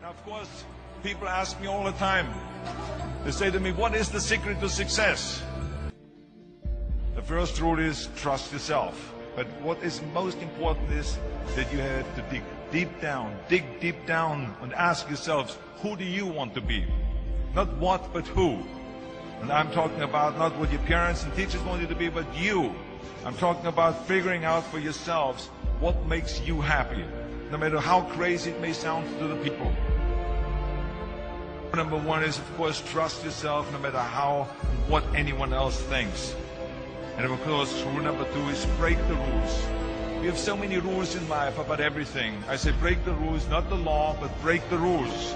Now, of course, people ask me all the time, they say to me, what is the secret to success? The first rule is trust yourself. But what is most important is that you have to dig deep down and ask yourselves, who do you want to be? Not what, but who. And I'm talking about not what your parents and teachers want you to be, but you. I'm talking about figuring out for yourselves what makes you happy, no matter how crazy it may sound to the people. Number one is, of course, trust yourself no matter how and what anyone else thinks. And of course, rule number two is break the rules. We have so many rules in life about everything. I say break the rules, not the law, but break the rules.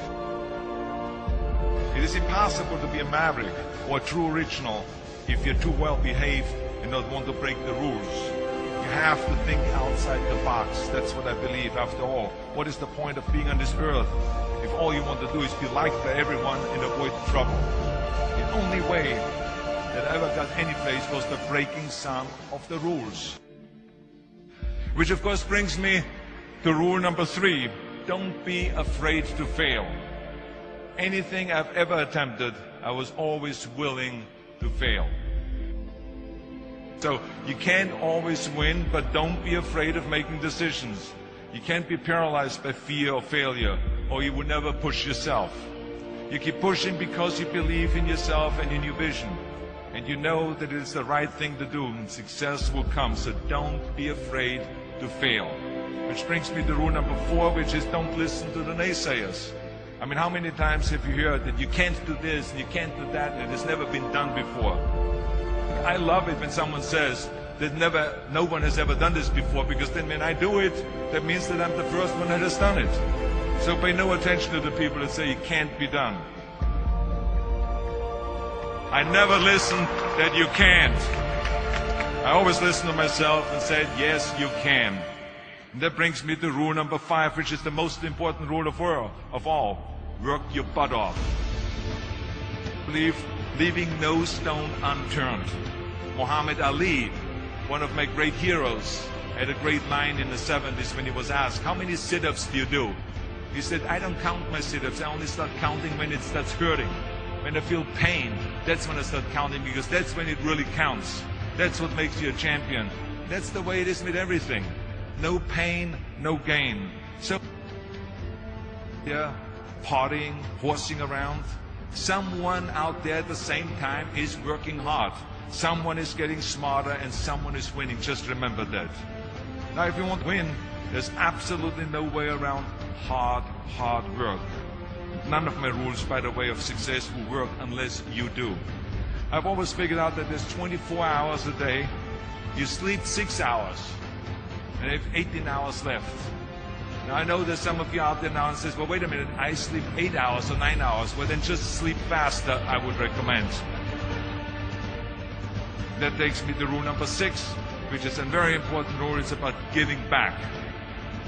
It is impossible to be a maverick or a true original if you're too well behaved and not want to break the rules. You have to think outside the box. That's what I believe. After all, what is the point of being on this earth if all you want to do is be liked by everyone and avoid trouble? The only way that I ever got any place was the breaking some of the rules. Which of course brings me to rule number three. Don't be afraid to fail. Anything I've ever attempted, I was always willing to fail. So you can't always win, but don't be afraid of making decisions. You can't be paralyzed by fear of failure, or you will never push yourself. You keep pushing because you believe in yourself and in your vision. And you know that it is the right thing to do, and success will come. So don't be afraid to fail. Which brings me to rule number four, which is don't listen to the naysayers. I mean, how many times have you heard that you can't do this and you can't do that and it's never been done before? I love it when someone says that no one has ever done this before, because then when I do it, that means that I'm the first one that has done it. So pay no attention to the people that say it can't be done. I never listen that you can't. I always listen to myself and said, yes, you can. And that brings me to rule number five, which is the most important rule of all. Work your butt off. Leaving no stone unturned. Muhammad Ali, one of my great heroes, had a great line in the 70s when he was asked, how many sit-ups do you do? He said, I don't count my sit-ups. I only start counting when it starts hurting. When I feel pain, that's when I start counting, because that's when it really counts. That's what makes you a champion. That's the way it is with everything. No pain, no gain. So, yeah, partying, horsing around. Someone out there at the same time is working hard. Someone is getting smarter and someone is winning. Just remember that. Now, if you want to win, there's absolutely no way around hard work. None of my rules, by the way, of success will work unless you do. I've always figured out that there's 24 hours a day. You sleep 6 hours, and you have 18 hours left. Now, I know there's some of you out there now and says, well, wait a minute, I sleep 8 hours or 9 hours. Well, then just sleep faster, I would recommend. That takes me to rule number 6, which is a very important rule. It's about giving back.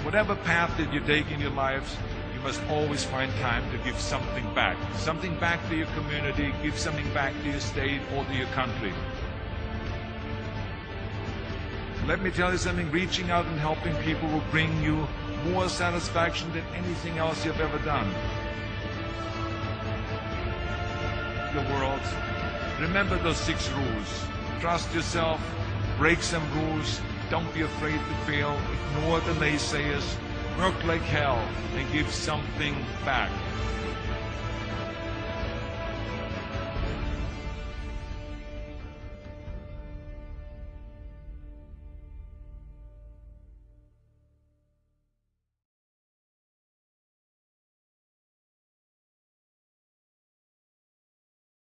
Whatever path that you take in your lives, you must always find time to give something back. Something back to your community, give something back to your state or to your country. Let me tell you something, reaching out and helping people will bring you more satisfaction than anything else you've ever done. The world, remember those 6 rules. Trust yourself, break some rules, don't be afraid to fail, ignore the naysayers, work like hell, and give something back.